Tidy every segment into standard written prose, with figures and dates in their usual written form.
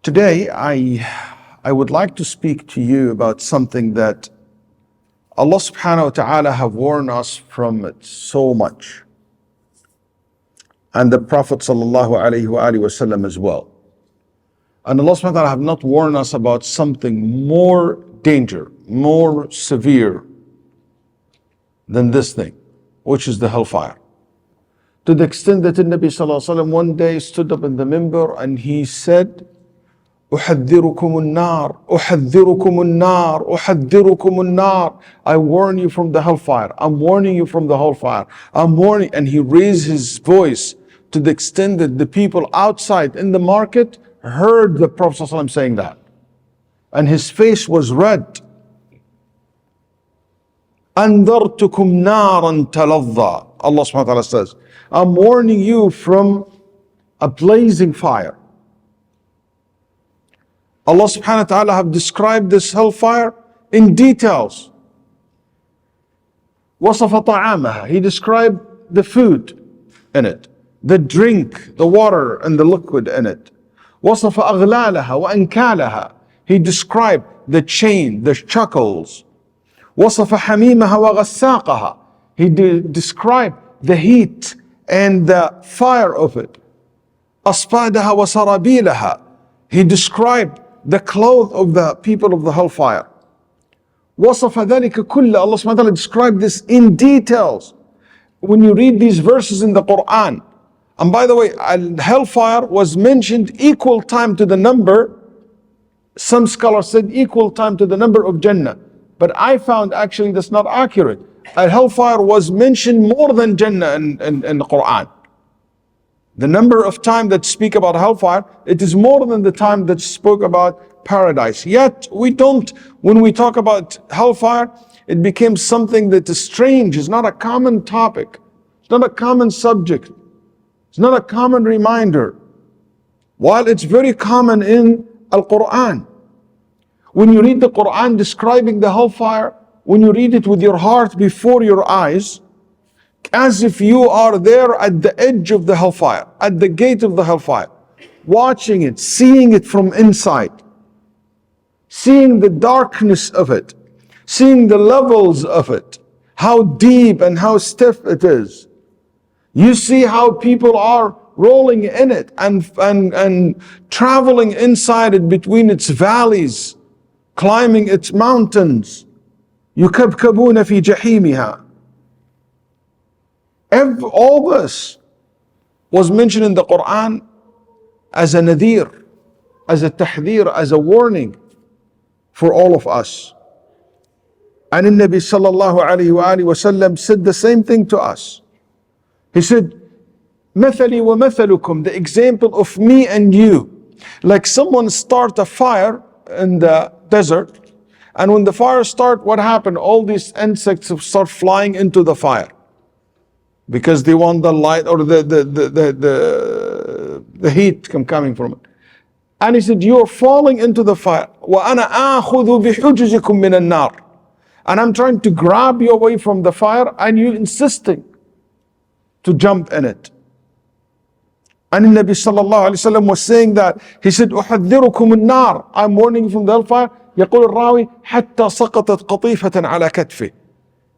Today, I would like to speak to you about something that Allah subhanahu wa ta'ala have warned us from it so much. And the Prophet sallallahu alayhi wa wasallam as well. And Allah subhanahu wa ta'ala have not warned us about something more danger, more severe than this thing, which is the hellfire. To the extent that the Nabi sallallahu alayhi wa sallam one day stood up in the minbar and he said, أحذركم النار أحذركم النار أحذركم النار. I warn you from the hellfire. I'm warning you from the hellfire. I'm warning. And he raised his voice to the extent that the people outside in the market heard the Prophet ﷺ saying that. And his face was red. أنذرتكم نارا تلظى. Allah subhanahu wa ta'ala says, I'm warning you from a blazing fire. Allah subhanahu wa ta'ala have described this hellfire in details. وصف طعامها. He described the food in it, the drink, the water and the liquid in it. وصف أغلالها وأنكالها. He described the chain, the shackles. وصف حميمها وغساقها. He described the heat and the fire of it. أصفادها وسرابيلها. He described the clothes of the people of the hellfire. وصف ذلك كله. Allah subhanahu wa ta'ala described this in details. When you read these verses in the Quran, and by the way, hellfire was mentioned equal time to the number, some scholars said equal time to the number of Jannah. But I found actually that's not accurate. Hellfire was mentioned more than Jannah in the Quran. The number of time that speak about hellfire, it is more than the time that spoke about paradise. Yet we don't, when we talk about hellfire, it became something that is strange. It's not a common topic. It's not a common subject. It's not a common reminder. While it's very common in Al-Quran. When you read the Quran describing the hellfire, when you read it with your heart before your eyes, as if you are there at the edge of the hellfire, at the gate of the hellfire, watching it, seeing it from inside, seeing the darkness of it, seeing the levels of it, how deep and how stiff it is. You see how people are rolling in it and traveling inside it between its valleys, climbing its mountains. يكبكبون في جحيمها. All this was mentioned in the Quran as a nadir, as a tahdhir, as a warning for all of us. And the Nabi sallallahu alayhi wa sallam said the same thing to us. He said, مثلي ومثلكم, the example of me and you. Like someone start a fire in the desert, and when the fire start, what happened? All these insects start flying into the fire. Because they want the light or the heat coming from it. And he said, you're falling into the fire. وَأَنَا آخُذُ بِحُجُزِكُم مِّنَ النَّارِ. And I'm trying to grab you away from the fire and you insisting to jump in it. And the Nabi sallallahu alayhi wa sallam was saying that. He said, أُحَذِّرُكُمُ النَّارِ. I'm warning you from the hellfire. يقول الراوي حتى سقطت قطيفة على كتفه.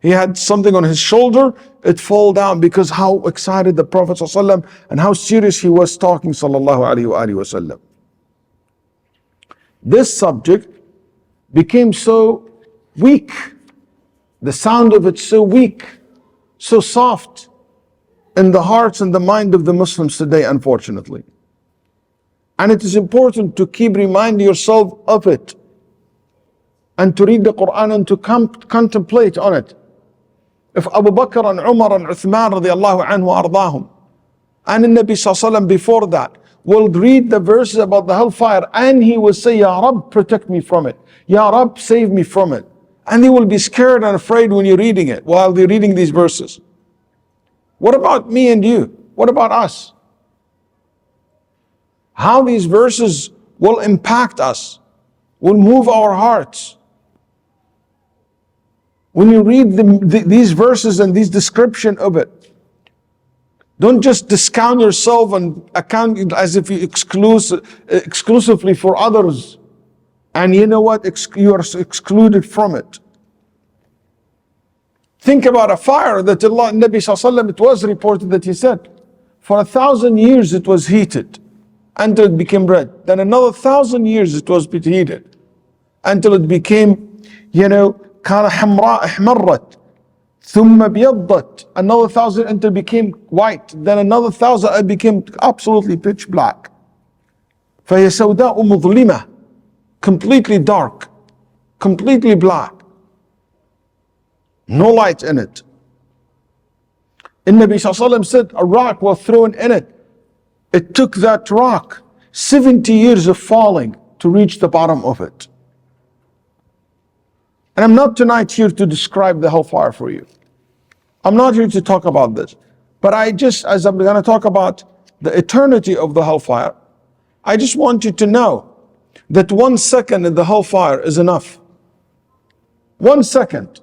He had something on his shoulder, it fell down because how excited the Prophet ﷺ and how serious he was talking sallallahu alaihi wasallam. This subject became so weak, the sound of it so weak, so soft in the hearts and the mind of the Muslims today, unfortunately. And it is important to keep reminding yourself of it and to read the Quran and to contemplate on it. If Abu Bakr and Umar and Uthman radiallahu anhu ardahum, and the Nabi sallallahu alaihi wasallam before that will read the verses about the hellfire and he will say, Ya Rabb, protect me from it. Ya Rabb, save me from it. And they will be scared and afraid when you're reading it, while they're reading these verses. What about me and you? What about us? How these verses will impact us, will move our hearts. When you read these verses and these description of it, Don't just discount yourself and account it as if you exclusively for others. And you know what? You are excluded from it. Think about a fire that Allah, Nabi Sallallahu Alaihi Wasallam, it was reported that he said, for 1,000 years it was heated until it became red. Then another 1,000 years it was heated until it became, كان حمراء احمرت ثم ابيضت. Another 1,000 until it became white. Then another 1,000 it became absolutely pitch black. فهي سوداء مظلمة, completely dark, completely black. No light in it. And Nabi Sallallahu Alaihi Wasallam said a rock was thrown in it. It took that rock 70 years of falling to reach the bottom of it. And I'm not tonight here to describe the hellfire for you. I'm not here to talk about this. But as I'm going to talk about the eternity of the hellfire, I just want you to know that 1 second in the hellfire is enough. 1 second.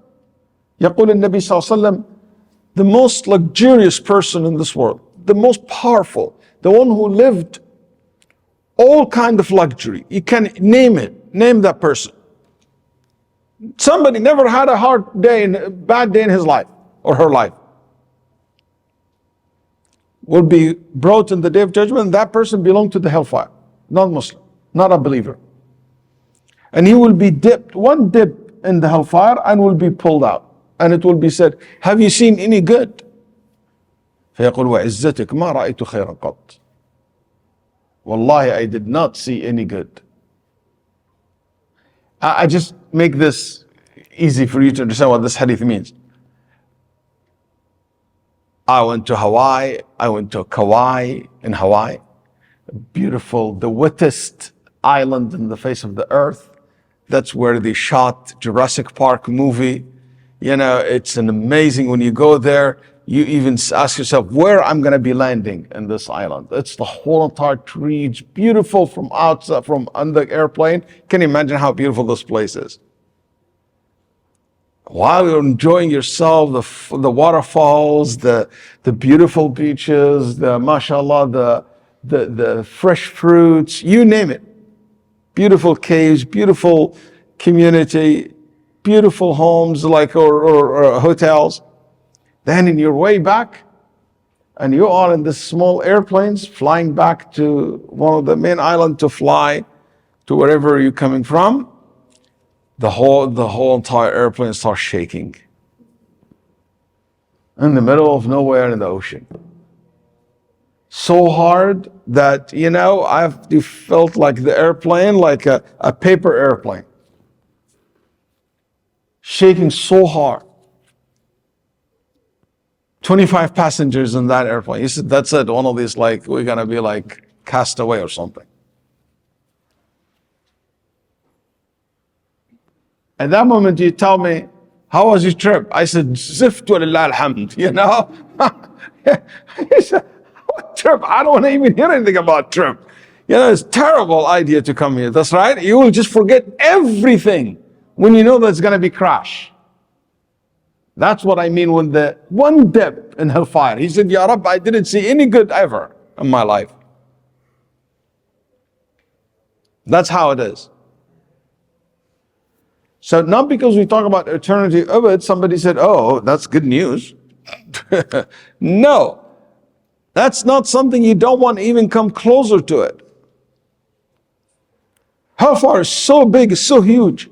يقول النبي صلى الله عليه وسلم, the most luxurious person in this world, the most powerful, the one who lived all kind of luxury. You can name it, name that person. Somebody never had a hard day, bad day in his life or her life. Will be brought in the day of judgment. That person belonged to the hellfire, not Muslim, not a believer. And he will be dipped, one dip in the hellfire, and will be pulled out. And it will be said, have you seen any good? فيقول وعزتك ما رأيت خيرا قط. Wallahi, I did not see any good. I just make this easy for you to understand what this hadith means. I went to Hawaii. I went to Kauai in Hawaii. Beautiful, the wettest island in the face of the earth. That's where they shot Jurassic Park movie. It's an amazing, when you go there, you even ask yourself where I'm going to be landing in this island. It's the whole entire trees, beautiful from outside, from on the airplane. Can you imagine how beautiful this place is? While you're enjoying yourself, the waterfalls, the beautiful beaches, the mashallah, the fresh fruits, you name it. Beautiful caves, beautiful community, beautiful homes or hotels. Then in your way back, and you are in this small airplanes flying back to one of the main islands to fly to wherever you're coming from, the whole entire airplane starts shaking. In the middle of nowhere in the ocean. So hard that, you felt like the airplane, like a paper airplane. Shaking so hard. 25 passengers in that airplane. He said, that's it. One of these, we're going to be cast away or something. At that moment, you tell me, how was your trip? I said, ziftu lillah alhamd, He said, what trip? I don't want to even hear anything about trip. It's a terrible idea to come here. That's right. You will just forget everything when you know there's going to be crash. That's what I mean when the one dip in hellfire. He said, Ya Rabb, I didn't see any good ever in my life. That's how it is. So not because we talk about eternity of it, somebody said, oh, that's good news. No, that's not something you don't want to even come closer to it. Hellfire is so big, it's so huge.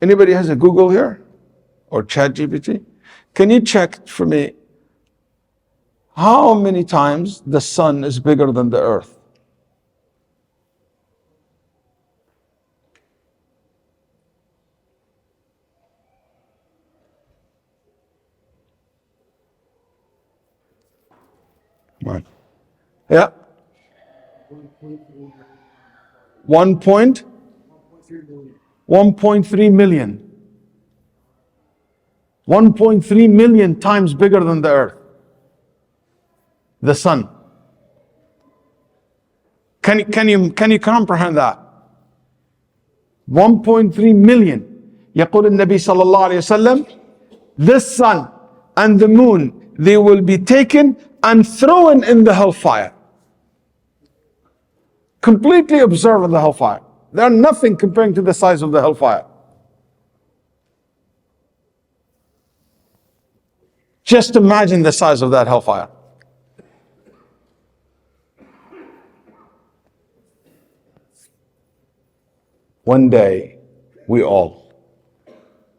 Anybody has a Google here? Or ChatGPT? Can you check for me how many times the sun is bigger than the earth? Right. Yeah. 1.3 million. 1.3 million times bigger than the earth. The sun. Can you comprehend that? 1.3 million. يقول النبي صلى الله عليه وسلم, the sun and the moon, they will be taken and thrown in the hellfire. Completely observe in the hellfire. They are nothing comparing to the size of the hellfire. Just imagine the size of that hellfire. One day, we all,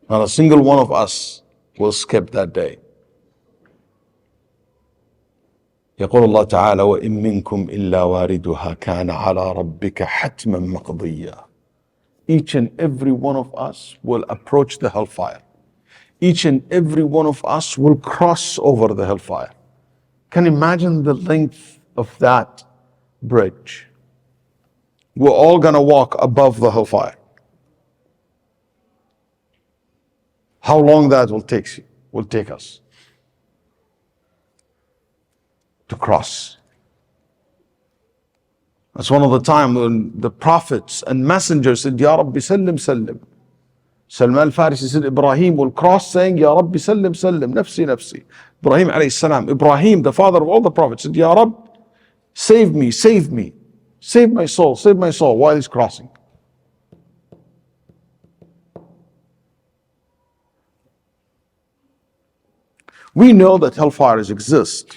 not a single one of us will skip that day. يقول الله تعالى وإن منكم إلا واردها كان على ربك حتما مقضيا. Each and every one of us will approach the hellfire. Each and every one of us will cross over the hellfire. Can you imagine the length of that bridge? We're all gonna walk above the hellfire. How long that will take us to cross. That's one of the time when the prophets and messengers said, Ya Rabbi sallim sallim. Salman al-Farisi said, Ibrahim will cross saying, Ya Rabbi sallim sallim, nafsi nafsi. Ibrahim alayhi salam, Ibrahim, the father of all the prophets, said, Ya Rabb, save me, save me, save my soul while he's crossing. We know that hellfires exist.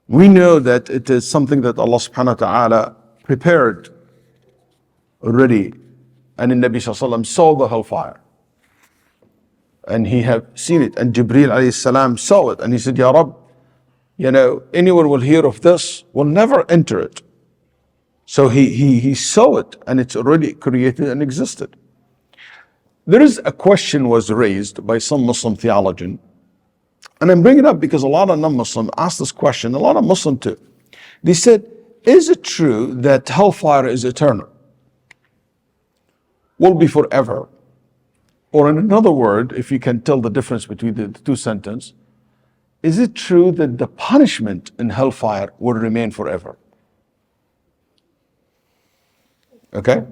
We know that it is something that Allah subhanahu wa ta'ala prepared already. And the Nabi sallallahu alayhi wa sallam saw the hellfire. And he have seen it. And Jibreel alayhi salam saw it. And he said, Ya Rabb, anyone will hear of this, will never enter it. So he saw it, and it's already created and existed. There is a question was raised by some Muslim theologian, and I'm bringing it up because a lot of non-Muslim asked this question, a lot of Muslim too. They said, is it true that hellfire is eternal? Will be forever? Or in another word, if you can tell the difference between the two sentences, is it true that the punishment in hellfire will remain forever? Okay?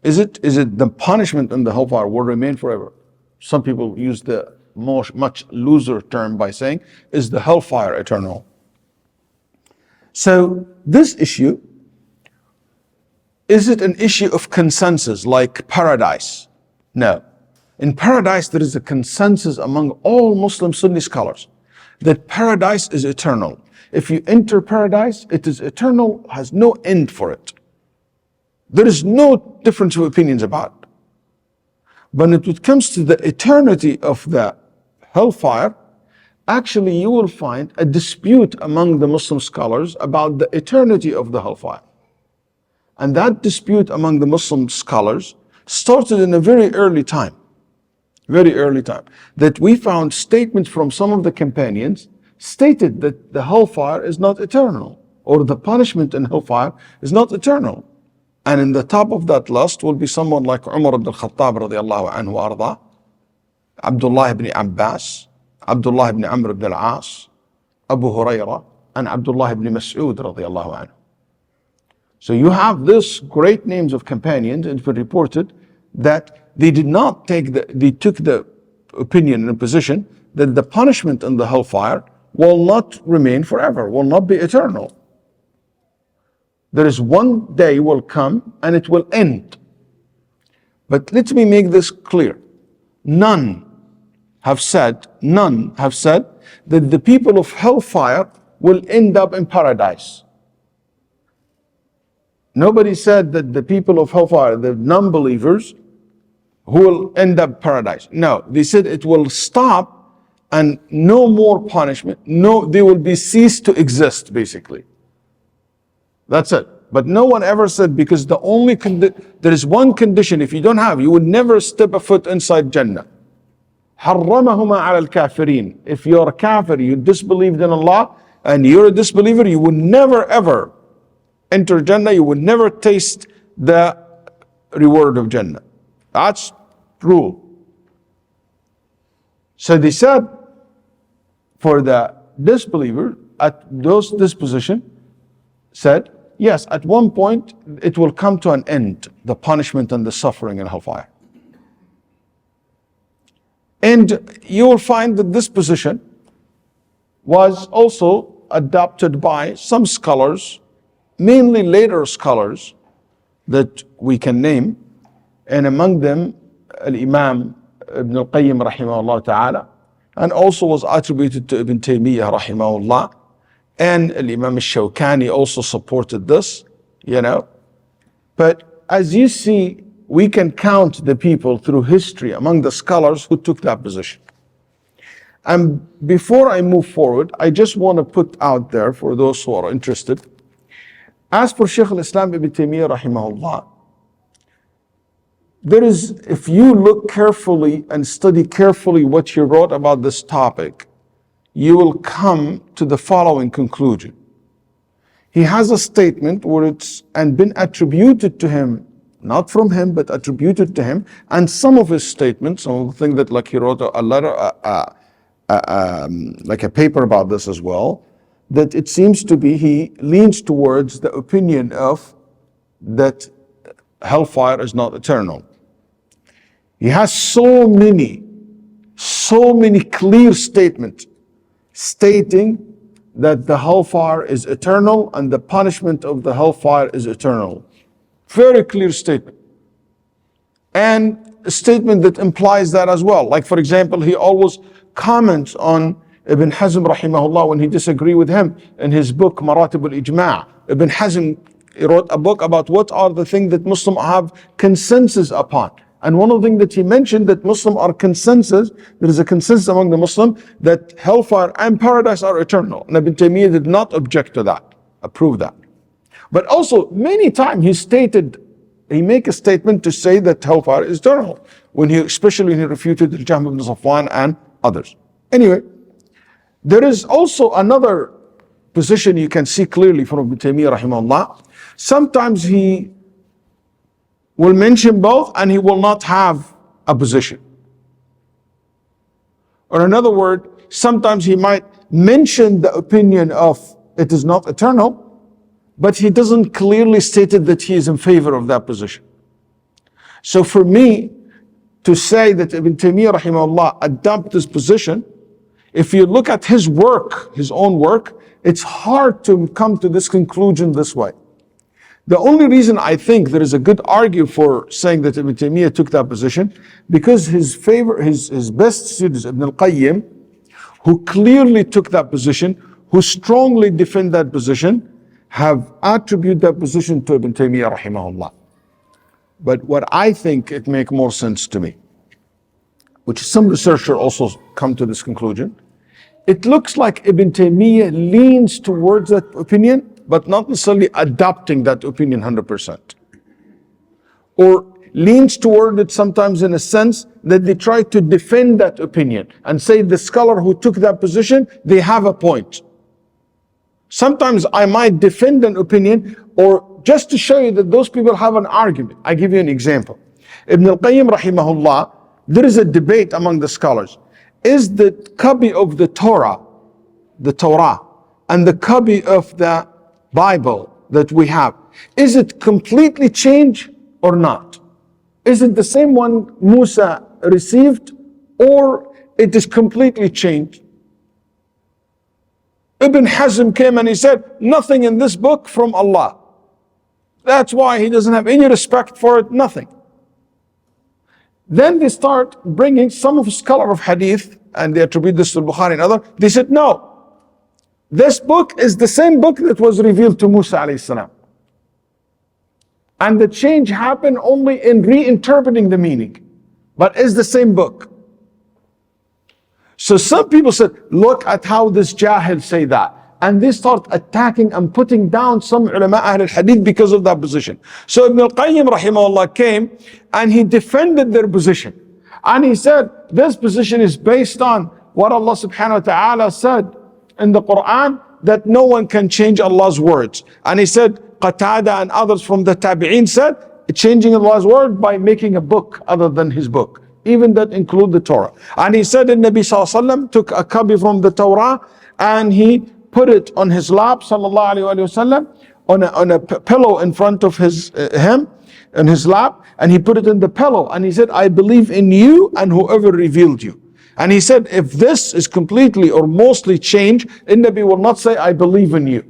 Is it the punishment in the hellfire will remain forever? Some people use the much looser term by saying, is the hellfire eternal? So this issue, is it an issue of consensus like paradise? No. In paradise, there is a consensus among all Muslim Sunni scholars that paradise is eternal. If you enter paradise, it is eternal, has no end for it. There is no difference of opinions about it. But when it comes to the eternity of the hellfire, actually you will find a dispute among the Muslim scholars about the eternity of the hellfire. And that dispute among the Muslim scholars started in a very early time, that we found statements from some of the companions stated that the hellfire is not eternal, or the punishment in hellfire is not eternal. And in the top of that list will be someone like Umar ibn al-Khattab radiallahu anhu arda, Abdullah ibn Abbas, Abdullah ibn Amr ibn al-As, Abu Hurairah, and Abdullah ibn Mas'ud radiallahu anhu. So you have this great names of companions, and it's been reported that they took the opinion and position that the punishment in the hellfire will not remain forever, will not be eternal. There is one day will come and it will end. But let me make this clear. None have said that the people of hellfire will end up in paradise. Nobody said that the people of hellfire, the non-believers, who will end up paradise. No, they said it will stop and no more punishment. No, they will be ceased to exist, basically. That's it. But no one ever said, because there is one condition, if you don't have, you would never step a foot inside Jannah. حَرَّمَهُمَا عَلَى الْكَافِرِينَ. If you're a kafir, you disbelieved in Allah, and you're a disbeliever, you would never ever enter Jannah, you would never taste the reward of Jannah. That's rule. So they said, for the disbeliever, at those disposition, said, yes, at one point it will come to an end, the punishment and the suffering in hellfire. And you will find that this position was also adopted by some scholars, mainly later scholars that we can name, and among them Al-Imam Ibn al-Qayyim rahimahullah ta'ala, and also was attributed to Ibn Taymiyyah rahimahullah, and Al-Imam al-Shawkani also supported this, you know. But as you see, we can count the people through history among the scholars who took that position. And before I move forward, I just want to put out there for those who are interested, as for Shaykh al-Islam Ibn Taymiyyah rahimahullah, there is, if you look carefully and study carefully what he wrote about this topic, you will come to the following conclusion. He has a statement where it's and been attributed to him, not from him, but attributed to him, and some of his statements, some of the things that like he wrote a letter, like a paper about this as well, that it seems to be he leans towards the opinion of that hellfire is not eternal. He has so many clear statements stating that the hellfire is eternal and the punishment of the hellfire is eternal. Very clear statement. And a statement that implies that as well. Like for example, he always comments on Ibn Hazm rahimahullah when he disagreed with him in his book Maratib al-Ijma'. Ibn Hazm, he wrote a book about what are the things that Muslims have consensus upon. And one of the things that he mentioned that Muslims are consensus, there is a consensus among the Muslims that hellfire and paradise are eternal. And Ibn Taymiyyah did not object to that, approve that. But also many times he make a statement to say that hellfire is eternal, especially when he refuted Al-Jahm ibn Safwan and others. Anyway, there is also another position you can see clearly from Ibn Taymiyyah rahimahullah. Sometimes he will mention both and he will not have a position. Or in other words, sometimes he might mention the opinion of it is not eternal, but he doesn't clearly state it that he is in favor of that position. So for me to say that Ibn Taymiyyah rahimahullah adopt this position, if you look at his work, his own work, it's hard to come to this conclusion this way. The only reason I think there is a good argument for saying that Ibn Taymiyyah took that position, because his best students, Ibn al-Qayyim, who clearly took that position, who strongly defend that position, have attributed that position to Ibn Taymiyyah rahimahullah. But what I think it makes more sense to me, which some researchers also come to this conclusion, it looks like Ibn Taymiyyah leans towards that opinion, but not necessarily adopting that opinion 100%. Or leans toward it sometimes in a sense that they try to defend that opinion and say the scholar who took that position, they have a point. Sometimes I might defend an opinion or just to show you that those people have an argument. I give you an example. Ibn al-Qayyim rahimahullah, there is a debate among the scholars. Is the copy of the Torah and the copy of the Bible that we have, is it completely changed or not? Is it the same one Musa received or it is completely changed? Ibn Hazm came and he said, nothing in this book from Allah. That's why he doesn't have any respect for it, nothing. Then they start bringing some of the scholars of hadith, and they attribute this to Bukhari and other. They said, no, this book is the same book that was revealed to Musa alayhi salam. And the change happened only in reinterpreting the meaning, but it's the same book. So some people said, look at how this Jahil say that. And they start attacking and putting down some ulama Ahl al-Hadith because of that position. So Ibn al-Qayyim rahimahullah came and he defended their position. And he said, this position is based on what Allah subhanahu wa ta'ala said in the Quran, that no one can change Allah's words. And he said, Qatada and others from the Tabi'een said, changing Allah's word by making a book other than his book. Even that include the Torah. And he said, the Nabi sallallahu alaihi wasallam took a copy from the Torah and he put it on his lap, sallallahu alaihi wasallam, on a pillow in front of him, in his lap, and he put it in the pillow, and he said, I believe in you and whoever revealed you. And he said, if this is completely or mostly changed, the Nabi will not say, I believe in you.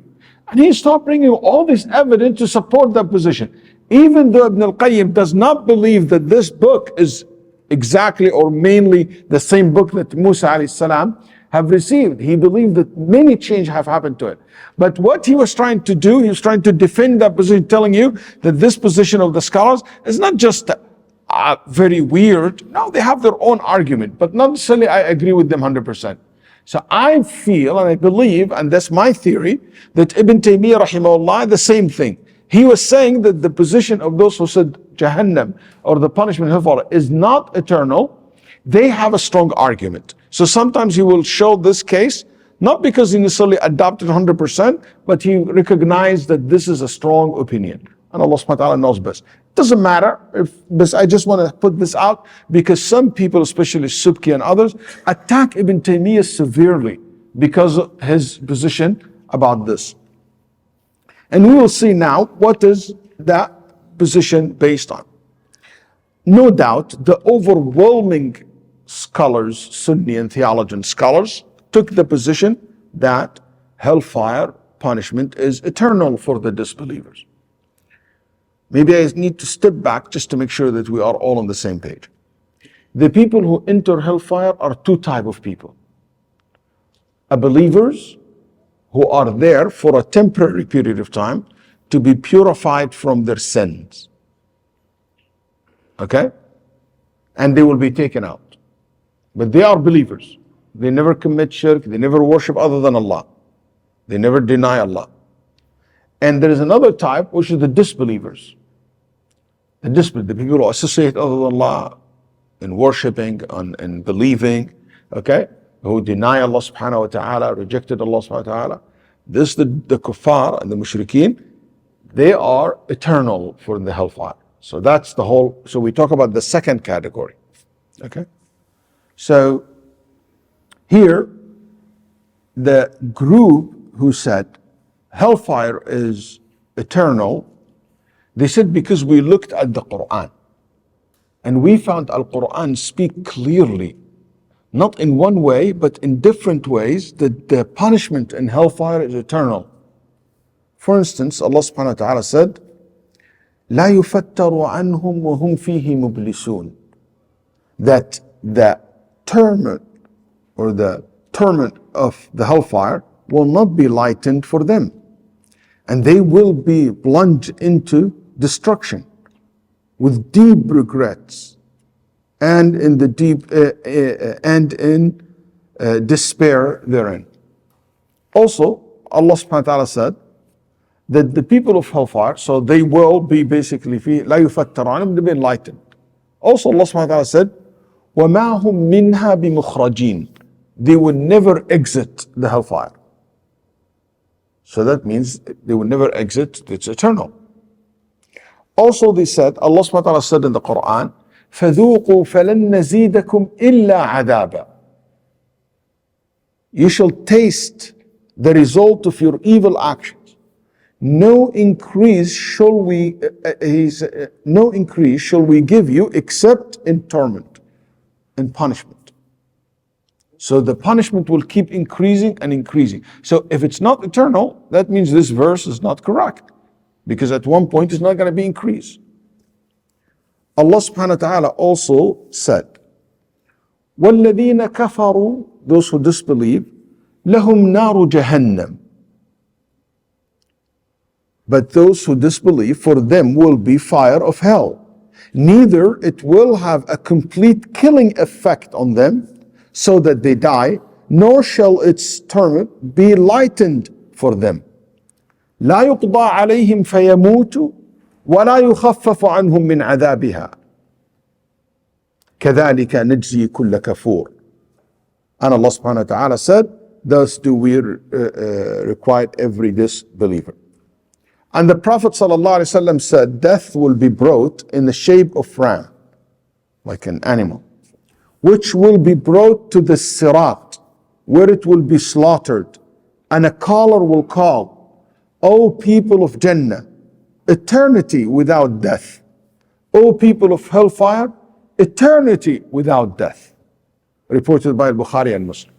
And he started bringing all this evidence to support that position. Even though Ibn al-Qayyim does not believe that this book is exactly or mainly the same book that Musa alayhi salam have received. He believed that many changes have happened to it. But what he was trying to do, he was trying to defend that position, telling you that this position of the scholars is not just very weird. No, they have their own argument, but not necessarily I agree with them 100%. So I feel and I believe, and that's my theory, that Ibn Taymiyyah rahimahullah, the same thing. He was saying that the position of those who said Jahannam or the punishment of hellfire is not eternal. They have a strong argument. So sometimes he will show this case, not because he necessarily adopted 100%, but he recognized that this is a strong opinion. And Allah subhanahu wa ta'ala knows best. It doesn't matter, but I just want to put this out because some people, especially Subki and others, attack Ibn Taymiyyah severely because of his position about this. And we will see now what is that position based on. No doubt, the overwhelming scholars, Sunni and theologian scholars, took the position that hellfire punishment is eternal for the disbelievers. Maybe I need to step back just to make sure that we are all on the same page. The people who enter hellfire are two types of people. Believers who are there for a temporary period of time to be purified from their sins. Okay? And they will be taken out. But they are believers. They never commit shirk, they never worship other than Allah. They never deny Allah. And there is another type, which is the disbelievers. The people who associate other than Allah in worshiping and believing, okay? Who deny Allah subhanahu wa ta'ala, rejected Allah subhanahu wa ta'ala. This, the kuffar and the mushrikeen, they are eternal for the hellfire. So that's the whole, so we talk about the second category, okay? So here, the group who said hellfire is eternal, they said because we looked at the Quran and we found Al-Quran speak clearly, not in one way, but in different ways, that the punishment in hellfire is eternal. For instance, Allah subhanahu wa ta'ala said, لا يفتر عنهم وهم فيه مبلسون. That the torment or the torment of the hellfire will not be lightened for them. And they will be plunged into destruction with deep regrets and in the deep despair therein. Also, Allah subhanahu wa ta'ala said that the people of hellfire, so they will be basically لا يفتر عنهم, to be enlightened. Also, Allah subhanahu wa ta'ala said, وَمَا هُمْ مِنْهَا بِمُخْرَجِينَ. They will never exit the hellfire. So that means they will never exit, it's eternal. Also they said, Allah subhanahu wa ta'ala said in the Quran, فَذُوقُوا فَلَن نَزِيدَكُمْ إِلَّا عَذَابًا. You shall taste the result of your evil actions. No increase shall we give you except in torment, in punishment. So the punishment will keep increasing and increasing. So if it's not eternal, that means this verse is not correct, because at one point it's not going to be increased. Allah subhanahu wa ta'ala also said, وَالَّذِينَ كَفَرُوا, those who disbelieve, لَهُمْ نَارُ جَهَنَّمْ. But those who disbelieve, for them will be fire of hell. Neither it will have a complete killing effect on them, so that they die, nor shall its torment be lightened for them. لا يقضى عليهم فيموتوا ولا يخفف عنهم من عذابها كذلك نجزي كل كفور. And Allah subhanahu wa ta'ala said, thus do we requite every disbeliever. And the Prophet sallallahu alaihi wasallam said, death will be brought in the shape of ram, like an animal, which will be brought to the Sirat, where it will be slaughtered, and a caller will call, O people of Jannah, eternity without death. O people of hellfire, eternity without death. reported by Bukhari and Muslim.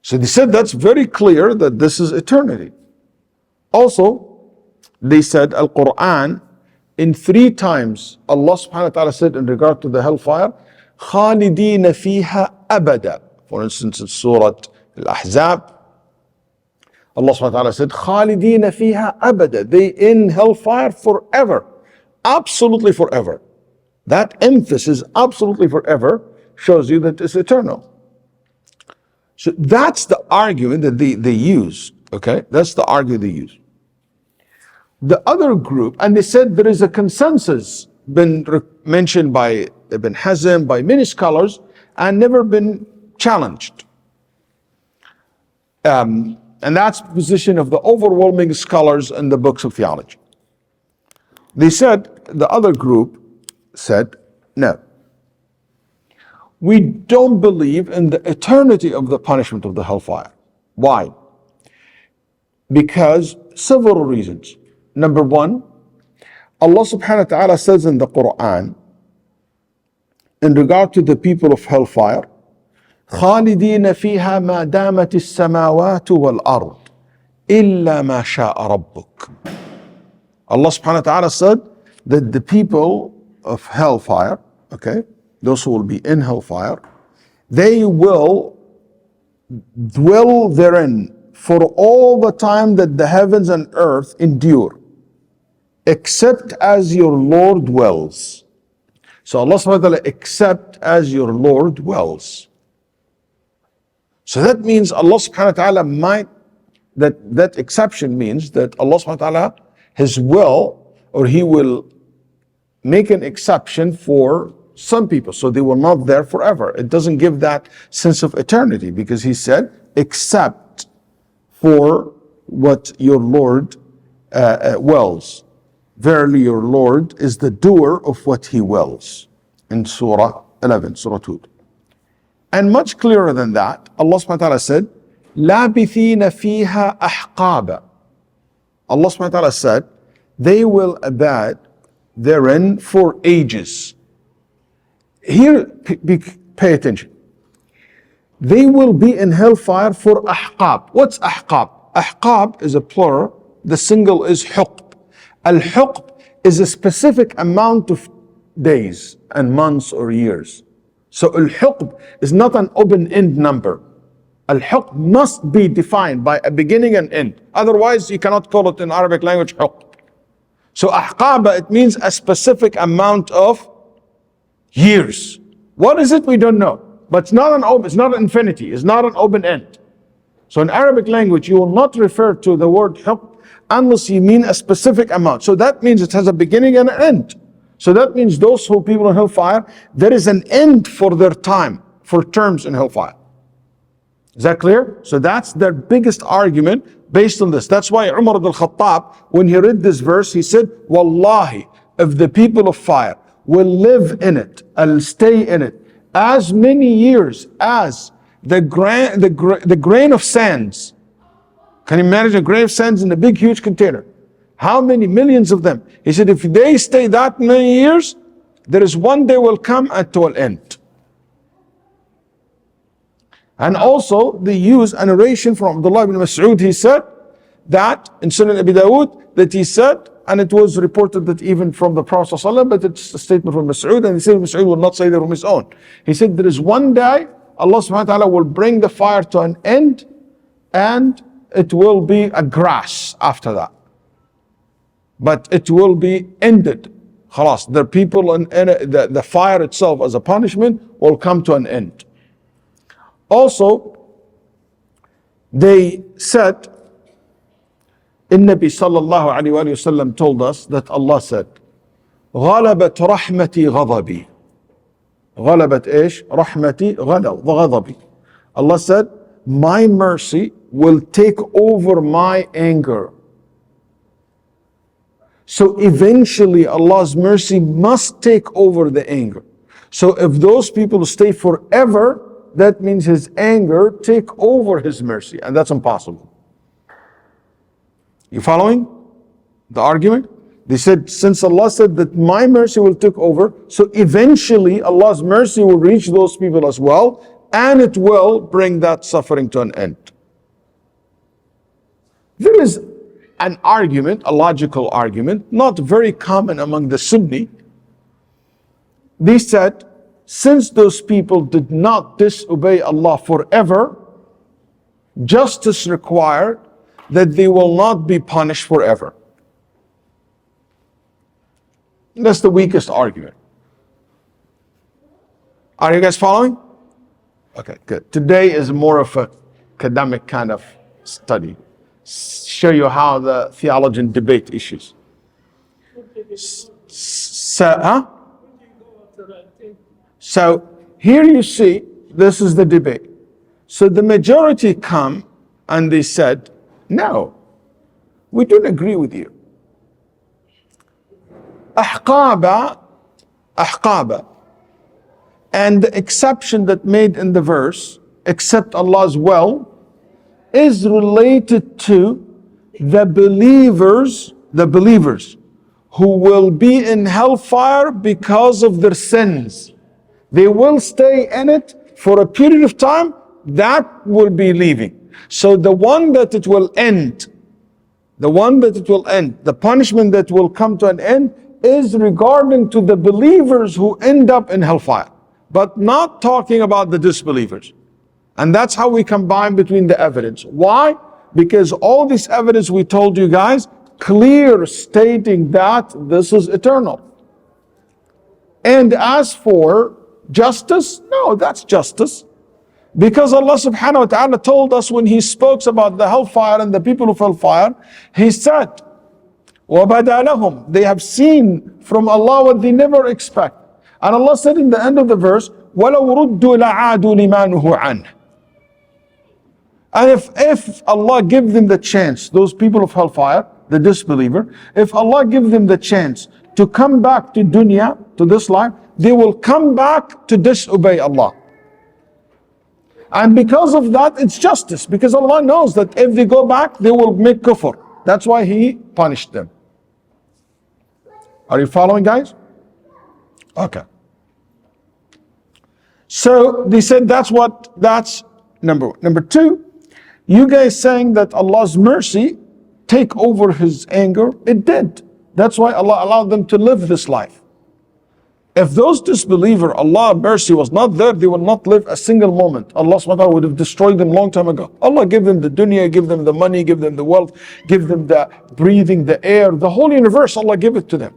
So they said that's very clear that this is eternity. Also, they said Al-Quran, in 3 times, Allah subhanahu wa ta'ala said in regard to the hellfire, خَالِدِينَ فِيهَا أَبَدًا. For instance, in Surah Al-Ahzab, Allah subhanahu wa ta'ala said, خَالِدِينَ فِيهَا أَبَدًا. They in hellfire forever. Absolutely forever. That emphasis, absolutely forever, shows you that it's eternal. So that's the argument that they use. Okay? That's the argument they use. The other group, and they said there is a consensus been mentioned by Ibn Hazm, by many scholars, and never been challenged. And that's the position of the overwhelming scholars in the books of theology. They said, the other group said, no. We don't believe in the eternity of the punishment of the hellfire. Why? Because several reasons. Number one, Allah subhanahu wa ta'ala says in the Quran, in regard to the people of hellfire, خالدين فيها ما دامت السماوات والأرض إلا ما شاء ربك. Allah subhanahu wa ta'ala said that the people of hellfire, okay, those who will be in hellfire, they will dwell therein for all the time that the heavens and earth endure, except as your Lord wills. So Allah subhanahu wa ta'ala, except as your Lord wills. So that means Allah subhanahu wa ta'ala might, that exception means that Allah subhanahu wa ta'ala, His will, or He will make an exception for some people, so they will not there forever. It doesn't give that sense of eternity, because He said, except for what your Lord wills. Verily your Lord is the doer of what He wills. In Surah 11, Surah Hud. And much clearer than that, Allah subhanahu wa ta'ala said, لَابِثِينَ فِيهَا أَحْقَابًا. Allah subhanahu wa ta'ala said, they will abide therein for ages. Here, pay attention. They will be in hellfire for ahqab. What's ahqab? Ahqab is a plural. The single is huqb. Al-huqb is a specific amount of days and months or years. So al-huqb is not an open-end number. Al-huqb must be defined by a beginning and end. Otherwise, you cannot call it in Arabic language huqb. So ahqaba, it means a specific amount of years. What is it? We don't know. But it's not an infinity. It's not an open end. So in Arabic language, you will not refer to the word huqb unless you mean a specific amount. So that means it has a beginning and an end. So that means those who people in hellfire, there is an end for their time, for terms in hellfire. Is that clear? So that's their biggest argument based on this. That's why Umar ibn al-Khattab, when he read this verse, he said, Wallahi, if the people of fire will live in it, and stay in it, as many years as the grain of sands. Can you imagine a grain of sands in a big, huge container? How many millions of them? He said, if they stay that many years, there is one day will come to an end. And also, they use a narration from Abdullah ibn Mas'ud. He said that in Sunan Abi Dawud, that he said, and it was reported that even from the Prophet ﷺ, but it's a statement from Mas'ud, and he said Mas'ud will not say that from his own. He said there is one day Allah subhanahu wa ta'ala will bring the fire to an end, and it will be a grass after that. But it will be ended. Khalas, the people in the fire itself as a punishment will come to an end. Also, they said, Nabi sallallahu alayhi wa sallam told us that Allah said, غَلَبَتْ رَحْمَتِي غَضَبِي. غَلَبَتْ إيش؟ رَحْمَتِي غَضَبِي. Allah said, my mercy will take over my anger. So eventually Allah's mercy must take over the anger. So if those people stay forever, that means His anger take over His mercy, and that's impossible. You following the argument? They said, since Allah said that my mercy will take over, so eventually Allah's mercy will reach those people as well, and it will bring that suffering to an end. There is an argument, a logical argument, not very common among the Sunni. They said, since those people did not disobey Allah forever, justice required that they will not be punished forever. That's the weakest argument. Are you guys following? Okay, good. Today is more of a academic kind of study. Show you how the theologians debate issues. So here you see, this is the debate. So the majority come and they said, no, we don't agree with you. Ahqaba, and the exception that made in the verse, except Allah's will, is related to the believers who will be in hellfire because of their sins. They will stay in it for a period of time, that will be leaving. So the one that it will end, the punishment that will come to an end is regarding to the believers who end up in hellfire, but not talking about the disbelievers. And that's how we combine between the evidence. Why? Because all this evidence we told you guys, clear stating that this is eternal. And as for justice, no, that's justice. Because Allah subhanahu wa ta'ala told us when He spoke about the hellfire and the people of hellfire, He said, وَبَدَى لَهُمْ, they have seen from Allah what they never expect. And Allah said in the end of the verse, وَلَوْ رُدُّوا لَعَادُوا لِمَا نُهُوا عَنْهُ. And if Allah give them the chance, those people of hellfire, the disbeliever, if Allah give them the chance to come back to dunya, to this life, they will come back to disobey Allah. And because of that, it's justice. Because Allah knows that if they go back, they will make kufr. That's why He punished them. Are you following, guys? Okay. So they said that's number one. Number two, you guys saying that Allah's mercy take over His anger, it did. That's why Allah allowed them to live this life. If those disbelievers, Allah's mercy was not there, they would not live a single moment. Allah subhanahu wa ta'ala would have destroyed them long time ago. Allah give them the dunya, give them the money, give them the wealth, give them the breathing, the air, the whole universe, Allah give it to them.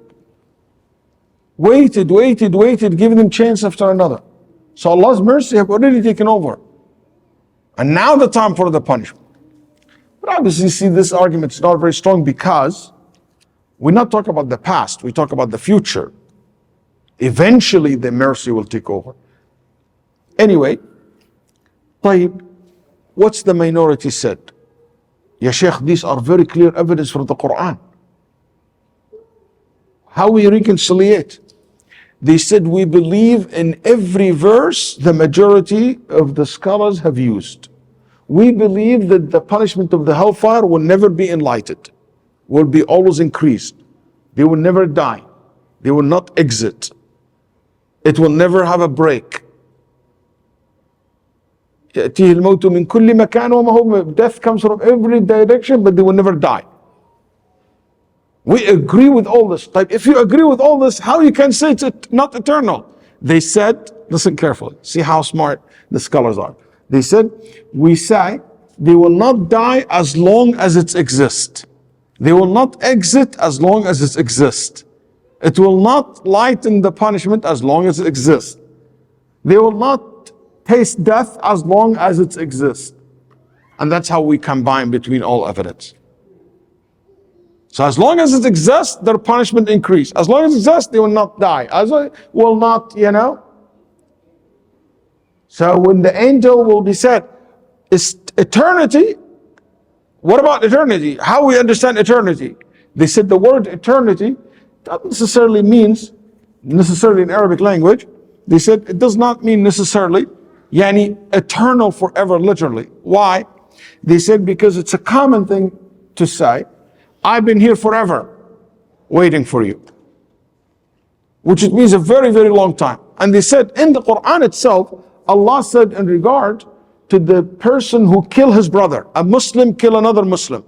Waited, giving them chance after another. So Allah's mercy have already taken over. And now the time for the punishment. But obviously, see, this argument is not very strong because we're not talking about the past, we talk about the future. Eventually, the mercy will take over. Anyway, طيب, what's the minority said? Ya Sheikh, these are very clear evidence from the Quran. How we reconciliate? They said, we believe in every verse the majority of the scholars have used. We believe that the punishment of the hellfire will never be enlightened, will be always increased. They will never die. They will not exit. It will never have a break. يأتيه الموت من كل مكان وما هو, death comes from every direction, but they will never die. We agree with all this. If you agree with all this, how you can say it's not eternal? They said, listen carefully, see how smart the scholars are. They said, we say they will not die as long as it exists. They will not exit as long as it exists. It will not lighten the punishment as long as it exists. They will not taste death as long as it exists. And that's how we combine between all evidence. So as long as it exists, their punishment increase. As long as it exists, they will not die. As long will not, So when the angel will be said, is eternity? What about eternity? How we understand eternity? They said the word eternity doesn't necessarily means, in Arabic language, they said it does not mean necessarily, eternal forever, literally. Why? They said because it's a common thing to say, I've been here forever. waiting for you. Which it means a very, very long time. And they said in the Quran itself, Allah said in regard to the person who kill his brother, a Muslim kill another Muslim.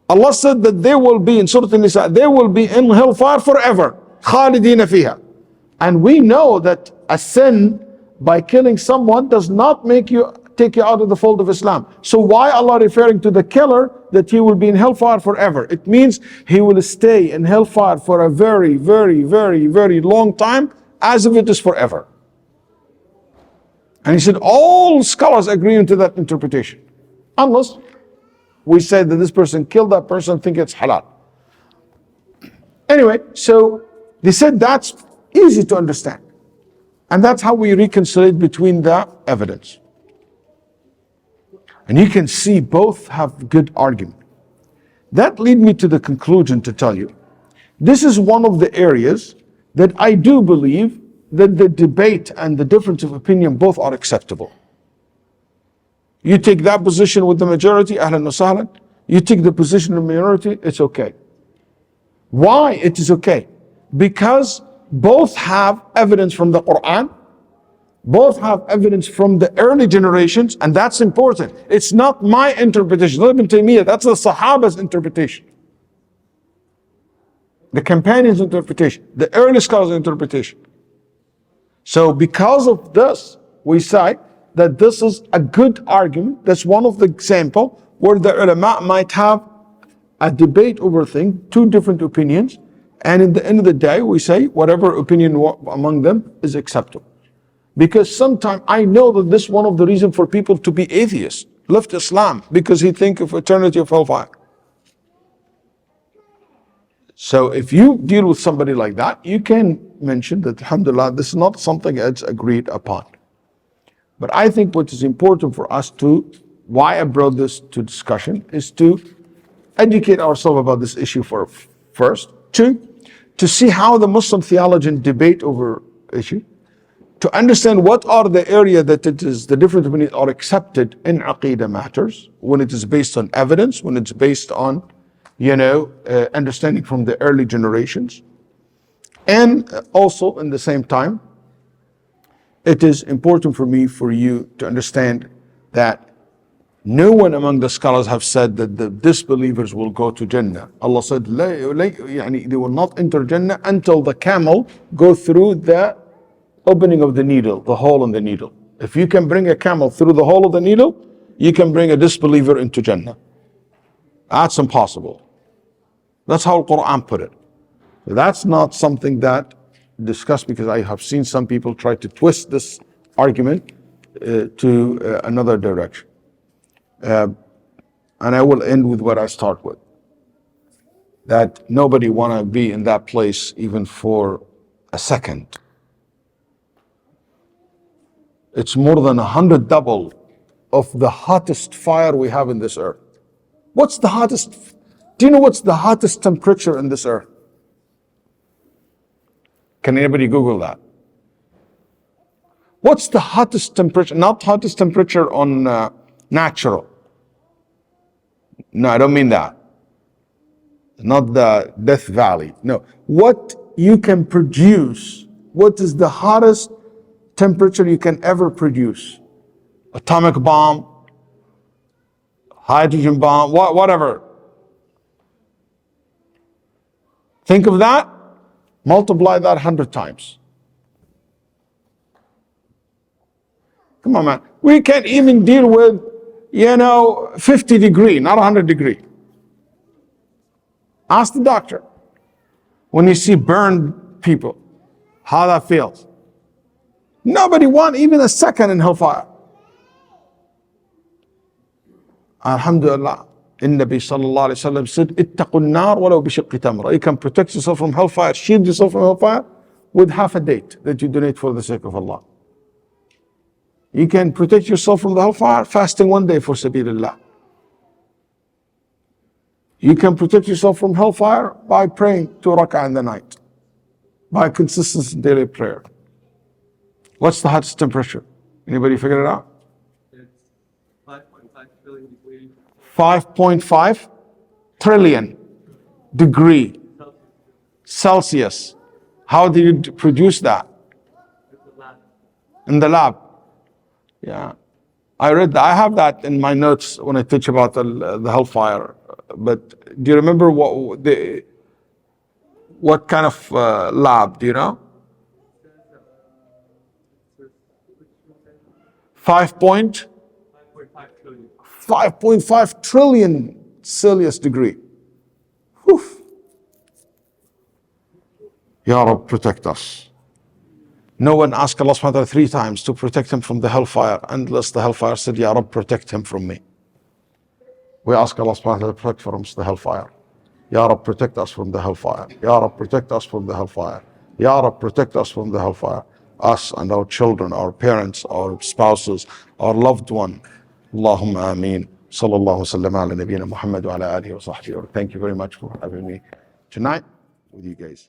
Allah said that they will be in Surah An-Nisa, they will be in hellfire forever. خالدين فيها. And we know that a sin by killing someone does not take you out of the fold of Islam. So why Allah referring to the killer that he will be in hellfire forever? It means he will stay in hellfire for a very, very, very, very long time, as if it is forever. And he said all scholars agree into that interpretation. Unless we say that this person killed that person, think it's halal. Anyway, so they said that's easy to understand. And that's how we reconcile between the evidence. And you can see both have good argument. That leads me to the conclusion to tell you, this is one of the areas that I do believe that the debate and the difference of opinion both are acceptable. You take that position with the majority, ahlan wa sahlan. You take the position of the minority, it's okay. Why it is okay? Because both have evidence from the Quran, both have evidence from the early generations, and that's important. It's not my interpretation, not Ibn Taymiyyah, that's the Sahaba's interpretation. The companions' interpretation, the early scholars' interpretation. So because of this, we say that this is a good argument. That's one of the examples where the ulama might have a debate over things, two different opinions, and in the end of the day, we say whatever opinion among them is acceptable. Because sometimes I know that this is one of the reasons for people to be atheists, left Islam, because he think of eternity of hellfire. So if you deal with somebody like that, you can mention that, alhamdulillah, this is not something that's agreed upon. But I think what is important for us to, why I brought this to discussion, is to educate ourselves about this issue first. Two, to see how the Muslim theologians debate over issue. To understand what are the area that it is, the different opinions are accepted in Aqidah matters, when it is based on evidence, when it's based on understanding from the early generations. And also, in the same time, it is important for me, for you to understand that no one among the scholars have said that the disbelievers will go to Jannah. Allah said, they will not enter Jannah until the camel go through the opening of the needle, the hole in the needle. If you can bring a camel through the hole of the needle, you can bring a disbeliever into Jannah. That's impossible. That's how the Quran put it. So that's not something that discussed, because I have seen some people try to twist this argument to another direction. And I will end with what I start with. That nobody want to be in that place even for a second. It's more than 100 double of the hottest fire we have in this earth. What's the hottest? Do you know what's the hottest temperature in this earth? Can anybody Google that? What's the hottest temperature? Not hottest temperature on natural. No, I don't mean that. Not the Death Valley. No. What you can produce. What is the hottest temperature you can ever produce? Atomic bomb, hydrogen bomb, whatever. Think of that, multiply that 100 times. Come on, man. We can't even deal with, 50 degree, not 100 degree. Ask the doctor. When you see burned people, how that feels. Nobody wants even a second in hellfire. Alhamdulillah. Nabi sallallahu alayhi wa sallam said, ittaqun nar walau bishiqqi tamra. You can protect yourself from hellfire, shield yourself from hellfire with half a date that you donate for the sake of Allah. You can protect yourself from the hellfire fasting one day for sabilillah. You can protect yourself from hellfire by praying 2 rak'ah in the night, by consistency in daily prayer. What's the hottest temperature? Anybody figure it out? It's 5.5 trillion degrees. 5.5 trillion degree Celsius. How do you produce that? With the lab. In the lab. Yeah. I read that. I have that in my notes when I teach about the hellfire. But do you remember what kind of lab? Do you know? 5.5 trillion. 5.5 trillion Celsius degree. Whew. Ya Rab, protect us. No one asked Allah subhanahu wa ta'ala 3 times to protect him from the hellfire, unless the hellfire said, Ya Rab, protect him from me. We ask Allah subhanahu wa ta'ala to protect from the hellfire. Ya Rab, protect us from the hellfire. Ya Rab, protect us from the hellfire. Ya Rab, protect us from the hellfire. Us and our children, our parents, our spouses, our loved one. Allahumma ameen. Sallallahu sallam ala nabiyyina Muhammad wa ala alihi wa sahbihi. Thank you very much for having me tonight with you guys.